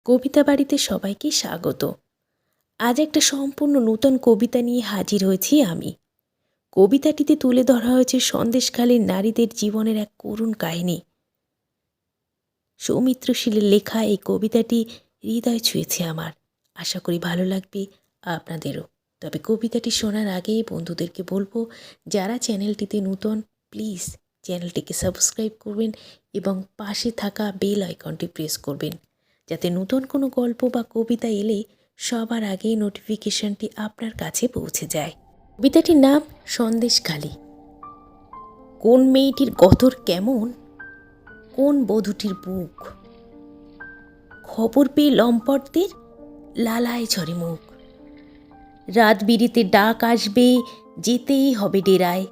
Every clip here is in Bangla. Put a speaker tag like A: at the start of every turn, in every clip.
A: কবিতা বাড়িতে সবাইকে স্বাগত। আজ একটা সম্পূর্ণ নূতন কবিতা নিয়ে হাজির হয়েছি আমি। কবিতাটিতে তুলে ধরা হয়েছে সন্দেশখালীর নারীদের জীবনের এক করুণ কাহিনী। সৌমিত্র শীলের লেখা এই কবিতাটি হৃদয় ছুঁয়েছে আমার। আশা করি ভালো লাগবে আপনাদেরও। তবে কবিতাটি শোনার আগে বন্ধুদেরকে বলবো, যারা চ্যানেলটিতে নূতন প্লিজ চ্যানেলটিকে সাবস্ক্রাইব করবেন এবং পাশে থাকা বেল আইকনটি প্রেস করবেন, যাতে নতুন কোনো গল্প বা কবিতা এলে সবার আগেই নোটিফিকেশনটি আপনার কাছে পৌঁছে যায়। কবিতাটির নাম সন্দেশখালী। কোন মেয়েটির গতর কেমন, কোন বধূটির বুক, খবর পেয়ে লম্পটদের লালায় ঝরে মুখ। রাত বিরিতে ডাক আসবে, যেতেই হবে ডেরায়।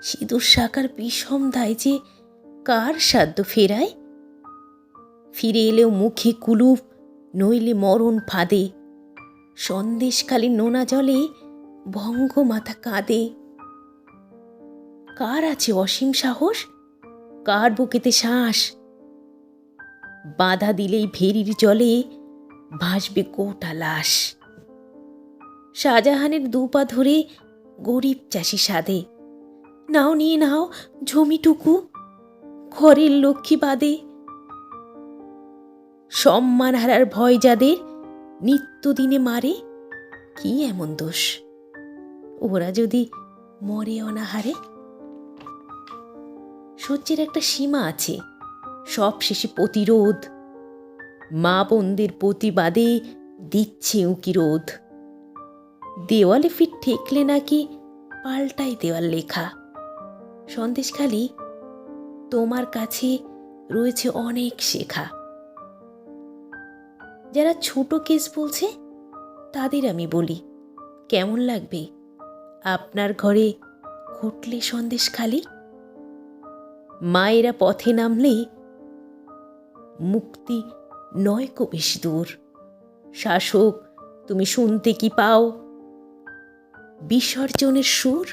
A: সিঁদুর শাখার বিষম দায় যে কার সাধ্য ফেরায়। ফিরে এলেও মুখে কুলুপ, নইলে মরণ ফাঁদে। সন্দেশখালী নোনা জলে ভঙ্গ মাথা কাঁদে। কার আছে অসীম সাহস, কার বুকেতে শ্বাস। বাধা দিলেই ভেরির জলে ভাসবে গোটা লাশ। শাহজাহানের দুপা ধরে গরিব চাষি সাধে, নাও নিয়ে নাও জমিটুকু, ঘরের লক্ষ্মী বাদে। সম্মান হারার ভয় যাদের নিত্যদিনে মারে, কি এমন দোষ ওরা যদি মরে অনাহারে। সহ্যের একটা সীমা আছে, সব শেষে প্রতিরোধ। মা বোনদের প্রতিবাদে দিচ্ছে উঁকি রোধ। দেওয়ালে ফির ঠেকলে নাকি পাল্টাই দেওয়াল লেখা। সন্দেশখালী, তোমার কাছে রয়েছে অনেক শেখা। যারা ছোট কেস বলছে তাদের আমি বলি, কেমন লাগবে আপনার ঘরে ঘটলে সন্দেশখালী। মায়েরা পথে নামলে মুক্তি নয় কো বেশি দূর। শাসক, তুমি শুনতে কি পাও বিসর্জনের সুর।